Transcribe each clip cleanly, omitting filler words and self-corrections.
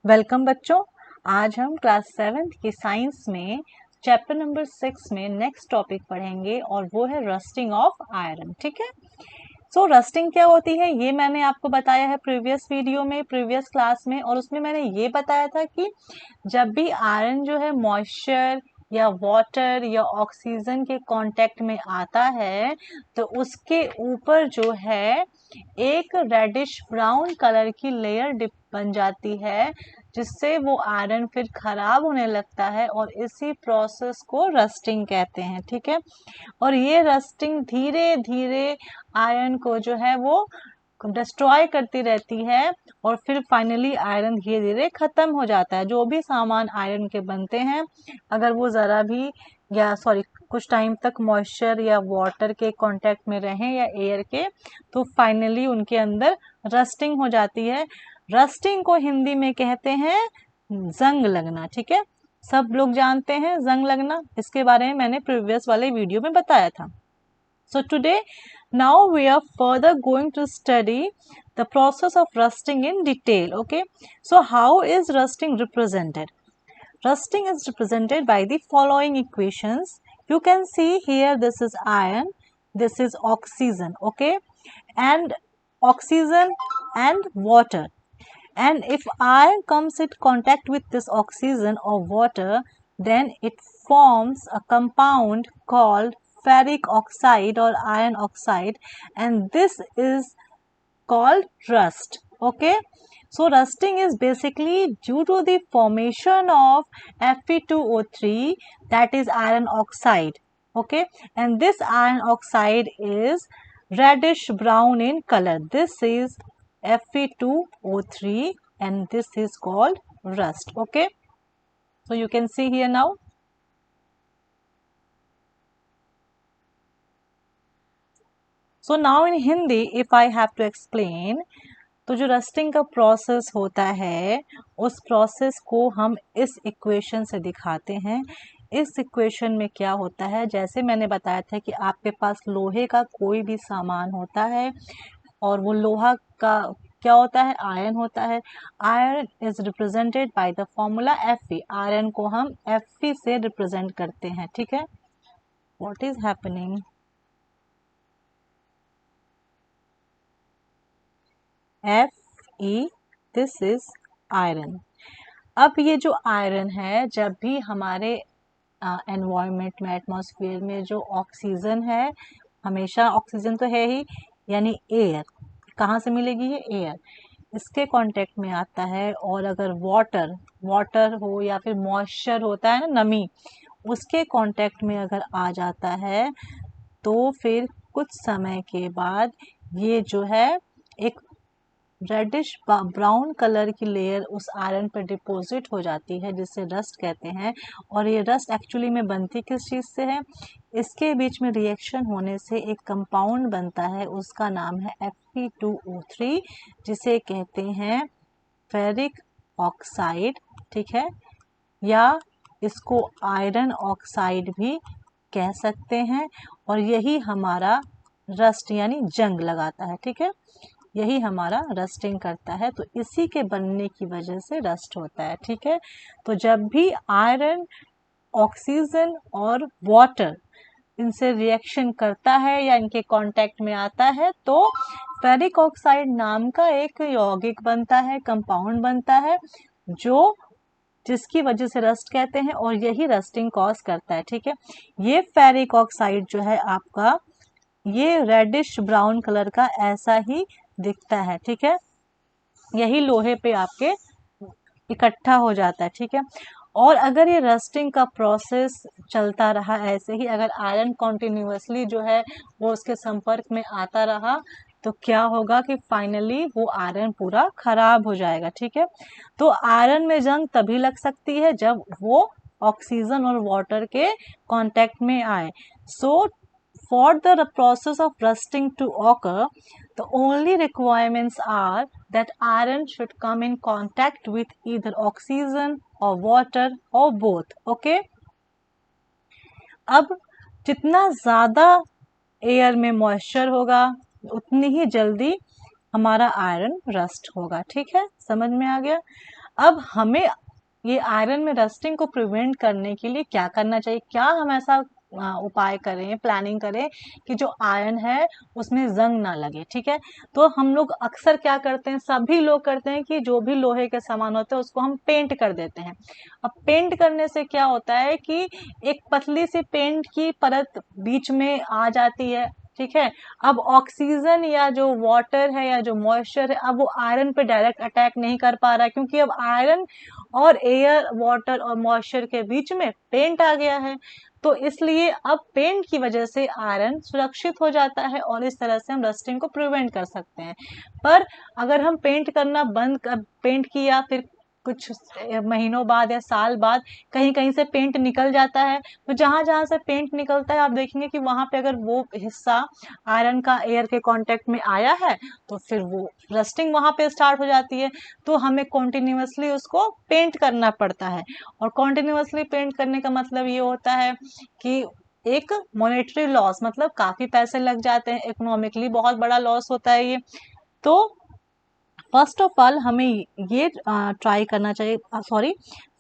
Welcome बच्चों। आज हम क्लास 7th की साइंस में चैप्टर नंबर 6 में नेक्स्ट टॉपिक पढ़ेंगे और वो है रस्टिंग ऑफ आयरन। ठीक है। सो रस्टिंग क्या होती है ये मैंने आपको बताया है प्रीवियस वीडियो में, प्रीवियस क्लास में, और उसमें मैंने ये बताया था कि जब भी आयरन जो है मॉइस्चर या वाटर या ऑक्सीजन के कांटेक्ट में आता है तो उसके ऊपर जो है एक रेडिश ब्राउन कलर की लेयर बन जाती है, जिससे वो आयरन फिर खराब होने लगता है और इसी प्रोसेस को रस्टिंग कहते हैं। ठीक है। और ये रस्टिंग धीरे धीरे आयरन को जो है वो डिस्ट्रॉय करती रहती है और फिर फाइनली आयरन धीरे धीरे खत्म हो जाता है। जो भी सामान आयरन के बनते हैं अगर वो ज़रा भी कुछ टाइम तक मॉइस्चर या वाटर के कांटेक्ट में रहें या एयर के, तो फाइनली उनके अंदर रस्टिंग हो जाती है। रस्टिंग को हिंदी में कहते हैं जंग लगना। ठीक है। सब लोग जानते हैं जंग लगना, इसके बारे में मैंने प्रीवियस वाले वीडियो में बताया था। So today, now we are further going to study the process of rusting in detail. Okay. So how is rusting represented? Rusting is represented by the following equations. You can see here this is iron, this is oxygen. Okay. And oxygen and water. And if iron comes in contact with this oxygen or water, then it forms a compound called ferric oxide or iron oxide, and this is called rust. Okay. So rusting is basically due to the formation of Fe2O3, that is iron oxide. Okay. And this iron oxide is reddish brown in color. This is Fe2O3 and this is called rust. Okay. So you can see here now. So now in Hindi, if I have to explain, तो जो rusting का process होता है उस process को हम इस equation से दिखाते हैं। इस इक्वेशन में क्या होता है, जैसे मैंने बताया था कि आपके पास लोहे का कोई भी सामान होता है और वो लोहा का क्या होता है, आयरन होता है। Iron is represented by the formula Fe। Iron को हम Fe से रिप्रेजेंट करते हैं। ठीक है। What is happening? Fe, this is iron. अब ये जो आयरन है, जब भी हमारे एनवायरनमेंट में, एटमॉस्फेयर में जो ऑक्सीजन है, हमेशा ऑक्सीजन तो है ही, यानी एयर, कहाँ से मिलेगी ये एयर, इसके कांटेक्ट में आता है। और अगर वाटर हो या फिर मॉइस्चर होता है ना, नमी, उसके कांटेक्ट में अगर आ जाता है तो फिर कुछ समय के बाद ये जो है एक रेडिश ब्राउन कलर की लेयर उस आयरन पर डिपॉजिट हो जाती है, जिसे रस्ट कहते हैं। और ये रस्ट एक्चुअली में बनती किस चीज़ से है, इसके बीच में रिएक्शन होने से एक कंपाउंड बनता है, उसका नाम है Fe2O3, जिसे कहते हैं फेरिक ऑक्साइड। ठीक है। या इसको आयरन ऑक्साइड भी कह सकते हैं। और यही हमारा रस्ट यानी जंग लगाता है। ठीक है। यही हमारा रस्टिंग करता है, तो इसी के बनने की वजह से रस्ट होता है। ठीक है। तो जब भी आयरन, ऑक्सीजन और वाटर इनसे रिएक्शन करता है या इनके कांटेक्ट में आता है तो फेरिक ऑक्साइड नाम का एक यौगिक बनता है, कंपाउंड बनता है, जिसकी वजह से रस्ट कहते हैं, और यही रस्टिंग कॉज करता है। ठीक है। ये फेरिक ऑक्साइड जो है आपका, ये रेडिश ब्राउन कलर का ऐसा ही दिखता है। ठीक है। यही लोहे पे आपके इकट्ठा हो जाता है। ठीक है। और अगर ये रस्टिंग का प्रोसेस चलता रहा ऐसे ही, अगर आयरन कॉन्टिन्यूसली जो है वो उसके संपर्क में आता रहा, तो क्या होगा कि फाइनली वो आयरन पूरा खराब हो जाएगा। ठीक है। तो आयरन में जंग तभी लग सकती है जब वो ऑक्सीजन और वाटर के कांटेक्ट में आए। सो for the process of rusting to occur, the only requirements are that iron should come in contact with either oxygen or water or both. Okay. अब जितना ज़्यादा एयर में मॉइस्चर होगा उतनी ही जल्दी हमारा आयरन रस्ट होगा। ठीक है। समझ में आ गया? अब हमें ये आयरन में रस्टिंग को प्रिवेंट करने के लिए क्या करना चाहिए, क्या हम ऐसा उपाय करें, प्लानिंग करें कि जो आयरन है उसमें जंग ना लगे। ठीक है, तो हम लोग अक्सर क्या करते हैं, सभी लोग करते हैं कि जो भी लोहे के सामान होते हैं उसको हम पेंट कर देते हैं। अब पेंट करने से क्या होता है कि एक पतली सी पेंट की परत बीच में आ जाती है। ठीक है, अब ऑक्सीजन या जो वाटर है या जो मॉइस्चर है, अब वो आयरन पे डायरेक्ट अटैक नहीं कर पा रहा है, क्योंकि अब आयरन और एयर, वाटर और मॉइस्चर के बीच में पेंट आ गया है। तो इसलिए अब पेंट की वजह से आयरन सुरक्षित हो जाता है और इस तरह से हम रस्टिंग को प्रिवेंट कर सकते हैं। पर अगर हम पेंट करना बंद कर, पेंट किया, फिर कुछ महीनों बाद या साल बाद कहीं कहीं से पेंट निकल जाता है, तो जहां जहां से पेंट निकलता है आप देखेंगे कि वहां पे अगर वो हिस्सा आयरन का एयर के कांटेक्ट में आया है तो फिर वो रस्टिंग वहां पे स्टार्ट हो जाती है। तो हमें कॉन्टिन्यूसली उसको पेंट करना पड़ता है, और कॉन्टिन्यूसली पेंट करने का मतलब ये होता है कि एक मॉनेटरी लॉस, मतलब काफी पैसे लग जाते हैं, इकोनॉमिकली बहुत बड़ा लॉस होता है ये। तो फर्स्ट ऑफ ऑल हमें ये ट्राई करना चाहिए, sorry,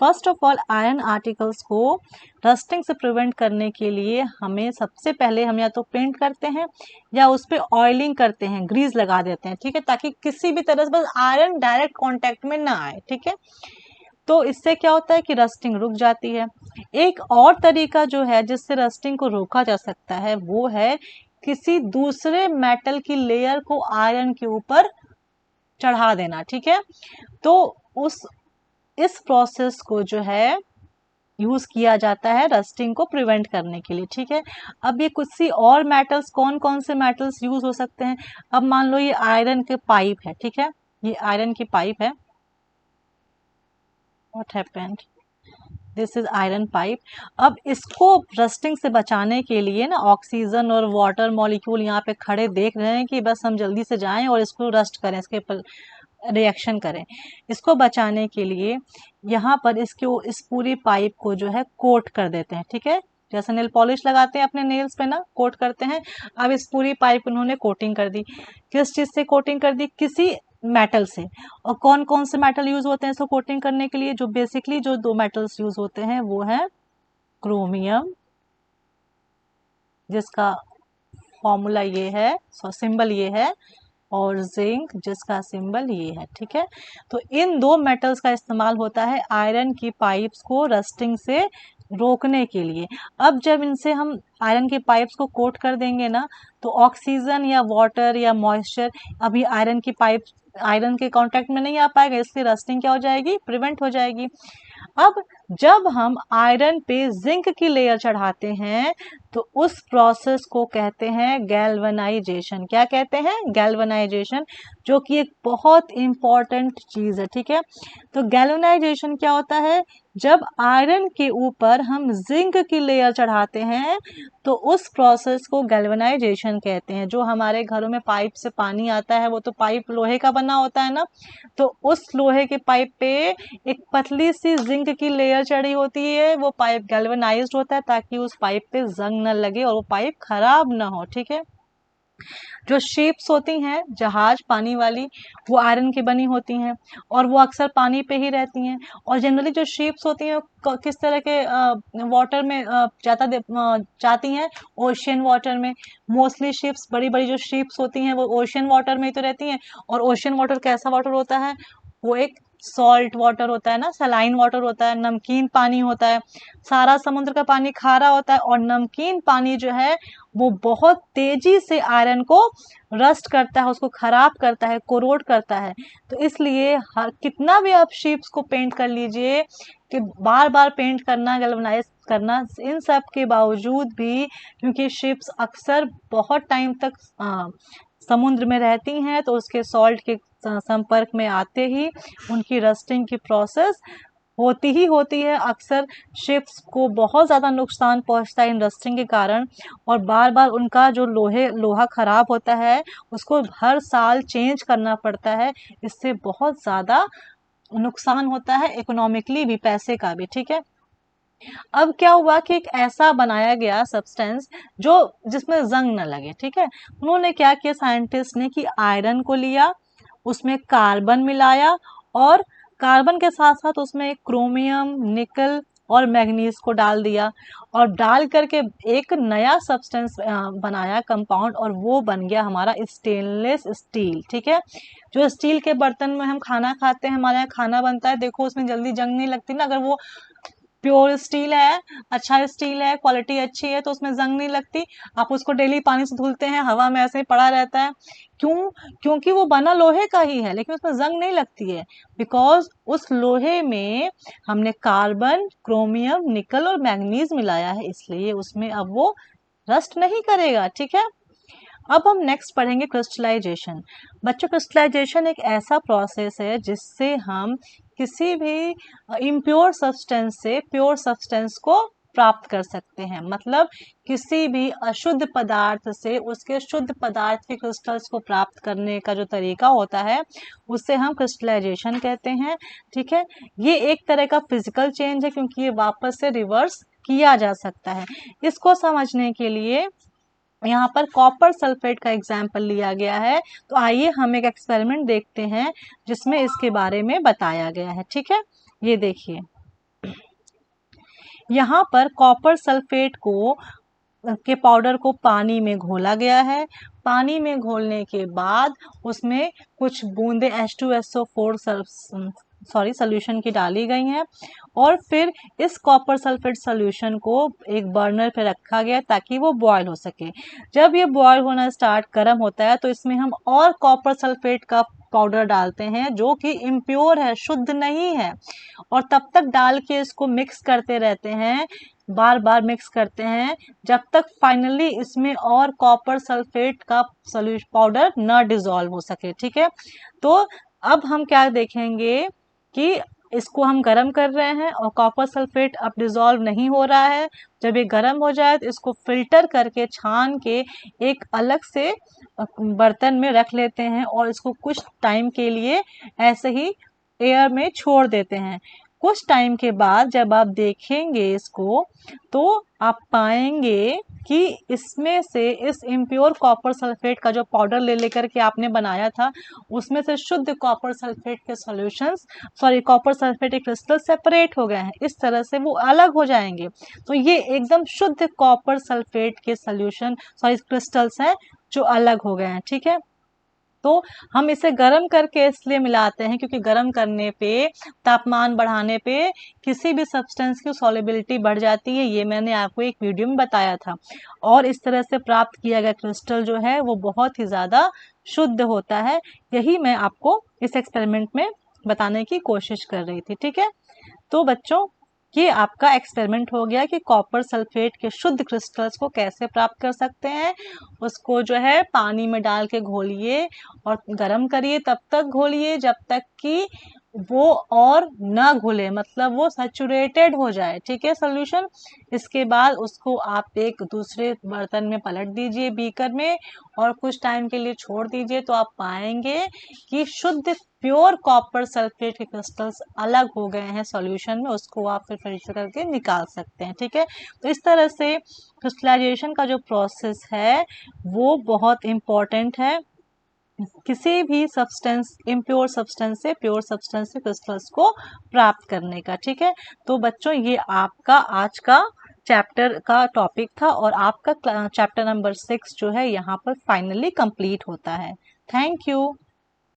first of all iron articles को रस्टिंग से प्रिवेंट करने के लिए हमें सबसे पहले हम या तो पेंट करते हैं या उस पर ऑयलिंग करते हैं, ग्रीस लगा देते हैं। ठीक है, ताकि किसी भी तरह से बस आयरन डायरेक्ट कांटेक्ट में ना आए। ठीक है, तो इससे क्या होता है कि रस्टिंग रुक जाती है। एक और तरीका जो है जिससे रस्टिंग को रोका जा सकता है वो है किसी दूसरे मेटल की लेयर को आयरन के ऊपर चढ़ा देना। ठीक है, तो उस इस प्रोसेस को जो है यूज किया जाता है रस्टिंग को प्रिवेंट करने के लिए। ठीक है, अब ये कुछ सी और मेटल्स, कौन कौन से मेटल्स यूज हो सकते हैं। अब मान लो ये आयरन के पाइप है। ठीक है, ये आयरन की पाइप है, what happened, this is iron pipe. अब इसको रस्टिंग से बचाने के लिए ना, ऑक्सीजन और वाटर मॉलिक्यूल यहाँ पे खड़े देख रहे हैं कि बस हम जल्दी से जाएं और इसको रस्ट करें, इसके ऊपर रिएक्शन करें। इसको बचाने के लिए यहाँ पर इस पूरी पाइप को जो है कोट कर देते हैं। ठीक है, जैसे नेल पॉलिश लगाते हैं अपने नेल्स पे ना, कोट करते हैं। अब इस पूरी पाइप उन्होंने कोटिंग कर दी। किस चीज से कोटिंग कर दी, किसी मेटल से। और कौन कौन से मेटल यूज होते हैं इसको कोटिंग करने के लिए, जो बेसिकली जो दो मेटल्स यूज होते हैं वो है क्रोमियम, जिसका फॉर्मूला ये है, सिंबल ये है, और जिंक, जिसका सिंबल ये है। ठीक है, तो इन दो मेटल्स का इस्तेमाल होता है आयरन की पाइप्स को रस्टिंग से रोकने के लिए। अब जब इनसे हम आयरन की पाइप्स को कोट कर देंगे ना, तो ऑक्सीजन या वाटर या मॉइस्चर अभी आयरन की पाइप आयरन के कांटेक्ट में नहीं आ पाएगा, इसलिए रस्टिंग क्या हो जाएगी, प्रिवेंट हो जाएगी। अब जब हम आयरन पे जिंक की लेयर चढ़ाते हैं तो उस प्रोसेस को कहते हैं गैल्वेनाइजेशन। क्या कहते हैं, गैल्वेनाइजेशन, जो कि एक बहुत इंपॉर्टेंट चीज है। ठीक है, तो गैल्वेनाइजेशन क्या होता है, जब आयरन के ऊपर हम जिंक की लेयर चढ़ाते हैं तो उस प्रोसेस को गैल्वेनाइजेशन कहते हैं। जो हमारे घरों में पाइप से पानी आता है वो तो पाइप लोहे का बना होता है ना, तो उस लोहे के पाइप पे एक पतली सी जिंक की लेयर चढ़ी होती है, वो पाइप गैल्वेनाइज्ड होता है ताकि उस पाइप पे जंग न लगे और वो पाइप खराब ना हो। ठीक है, जो शिप्स होती हैं, जहाज पानी वाली, वो आयरन की बनी होती हैं और वो अक्सर पानी पे ही रहती हैं। और जनरली जो शिप्स होती हैं किस तरह के वाटर में जाती हैं, ओशियन वाटर में। मोस्टली शिप्स, बड़ी बड़ी जो शिप्स होती हैं वो ओशियन वाटर में ही तो रहती हैं। और ओशियन वाटर कैसा वाटर होता है, वो एक सॉल्ट वाटर होता है ना, सलाइन वाटर होता है, नमकीन पानी होता है। सारा समुद्र का पानी खारा होता है और नमकीन पानी जो है वो बहुत तेजी से आयरन को रस्ट करता है, उसको खराब करता है, कोरोड करता है। तो इसलिए हर कितना भी आप शिप्स को पेंट कर लीजिए, कि बार बार पेंट करना, गैल्वेनाइज करना, इन सब के बावजूद भी, क्योंकि शिप्स अक्सर बहुत टाइम तक समुद्र में रहती हैं, तो उसके सॉल्ट के संपर्क में आते ही उनकी रस्टिंग की प्रोसेस होती ही होती है। अक्सर शिप्स को बहुत ज़्यादा नुकसान पहुंचता है इन रस्टिंग के कारण, और बार बार उनका जो लोहा खराब होता है उसको हर साल चेंज करना पड़ता है। इससे बहुत ज़्यादा नुकसान होता है, इकोनॉमिकली भी, पैसे का भी। ठीक है, अब क्या हुआ कि एक ऐसा बनाया गया सब्सटेंस जो जिसमें जंग न लगे। ठीक है, उन्होंने क्या किया साइंटिस्ट ने कि आयरन को लिया, उसमें कार्बन मिलाया और कार्बन के साथ साथ उसमें क्रोमियम, निकल और मैग्नीज को डाल दिया और डाल करके एक नया सब्सटेंस बनाया कंपाउंड, और वो बन गया हमारा स्टेनलेस स्टील। ठीक है, जो स्टील के बर्तन में हम खाना खाते हैं, हमारे यहाँ खाना बनता है, देखो उसमें जल्दी जंग नहीं लगती ना, अगर वो प्योर स्टील है, अच्छा स्टील है, क्वालिटी अच्छी है, तो उसमें जंग नहीं लगती। आप उसको डेली पानी से धुलते हैं, हवा में ऐसे ही पड़ा रहता है, क्यों? क्योंकि वो बना लोहे का ही है, लेकिन उसमें जंग नहीं लगती है, बिकॉज उस लोहे में हमने कार्बन, क्रोमियम, निकल और मैग्नीज मिलाया है, इसलिए उसमें अब वो रस्ट नहीं करेगा। ठीक है, अब हम नेक्स्ट पढ़ेंगे क्रिस्टलाइजेशन। बच्चों, क्रिस्टलाइजेशन एक ऐसा प्रोसेस है जिससे हम किसी भी इम्प्योर सब्सटेंस से प्योर सब्सटेंस को प्राप्त कर सकते हैं। मतलब किसी भी अशुद्ध पदार्थ से उसके शुद्ध पदार्थ के क्रिस्टल्स को प्राप्त करने का जो तरीका होता है उसे हम क्रिस्टलाइजेशन कहते हैं। ठीक है, ये एक तरह का फिजिकल चेंज है, क्योंकि ये वापस से रिवर्स किया जा सकता है। इसको समझने के लिए यहाँ पर कॉपर सल्फेट का एग्जाम्पल लिया गया है, तो आइए हम एक एक्सपेरिमेंट देखते हैं जिसमें इसके बारे में बताया गया है। ठीक है, ये देखिए, यहाँ पर कॉपर सल्फेट को के पाउडर को पानी में घोला गया है। पानी में घोलने के बाद उसमें कुछ बूंदे H2SO4 सोल्यूशन की डाली गई हैं, और फिर इस कॉपर सल्फेट सोल्यूशन को एक बर्नर पे रखा गया ताकि वो बॉयल हो सके। जब ये बॉयल होना स्टार्ट गर्म होता है तो इसमें हम और कॉपर सल्फेट का पाउडर डालते हैं जो कि इम्प्योर है, शुद्ध नहीं है, और तब तक डाल के इसको मिक्स करते रहते हैं, बार बार मिक्स करते हैं, जब तक फाइनली इसमें और कॉपर सल्फेट का सोल्यूशन पाउडर न डिसॉल्व हो सके। ठीक है, तो अब हम क्या देखेंगे कि इसको हम गर्म कर रहे हैं और कॉपर सल्फेट अब डिसॉल्व नहीं हो रहा है। जब ये गर्म हो जाए तो इसको फिल्टर करके छान के एक अलग से बर्तन में रख लेते हैं और इसको कुछ टाइम के लिए ऐसे ही एयर में छोड़ देते हैं। कुछ टाइम के बाद जब आप देखेंगे इसको तो आप पाएंगे कि इसमें से इस इम्प्योर कॉपर सल्फेट का जो पाउडर ले लेकर के आपने बनाया था उसमें से शुद्ध कॉपर सल्फेट के सॉल्यूशंस कॉपर सल्फेट के क्रिस्टल सेपरेट हो गए हैं, इस तरह से वो अलग हो जाएंगे। तो ये एकदम शुद्ध कॉपर सल्फेट के सॉल्यूशन क्रिस्टल्स हैं जो अलग हो गए हैं। ठीक है, तो हम इसे गर्म करके इसलिए मिलाते हैं क्योंकि गर्म करने पे, तापमान बढ़ाने पे किसी भी सब्सटेंस की सॉल्युबिलिटी बढ़ जाती है, ये मैंने आपको एक वीडियो में बताया था, और इस तरह से प्राप्त किया गया क्रिस्टल जो है वो बहुत ही ज़्यादा शुद्ध होता है। यही मैं आपको इस एक्सपेरिमेंट में बताने की कोशिश कर रही थी। ठीक है, तो बच्चों, ये आपका एक्सपेरिमेंट हो गया कि कॉपर सल्फेट के शुद्ध क्रिस्टल्स को कैसे प्राप्त कर सकते हैं। उसको जो है पानी में डाल के घोलिए और गर्म करिए, तब तक घोलिए जब तक कि वो और ना घुले, मतलब वो सैचुरेटेड हो जाए। ठीक है, सोल्यूशन। इसके बाद उसको आप एक दूसरे बर्तन में पलट दीजिए, बीकर में, और कुछ टाइम के लिए छोड़ दीजिए, तो आप पाएंगे कि शुद्ध प्योर कॉपर सल्फेट के क्रिस्टल्स अलग हो गए हैं सॉल्यूशन में, उसको आप फिर फिल्टर करके निकाल सकते हैं। ठीक है, तो इस तरह से क्रिस्टलाइजेशन का जो प्रोसेस है वो बहुत इम्पॉर्टेंट है किसी भी सब्सटेंस, इम्प्योर सब्सटेंस से प्योर सब्सटेंस से क्रिस्टल्स को प्राप्त करने का। ठीक है, तो बच्चों ये आपका आज का चैप्टर का टॉपिक था और आपका चैप्टर नंबर 6 जो है यहाँ पर फाइनली कंप्लीट होता है। Thank you.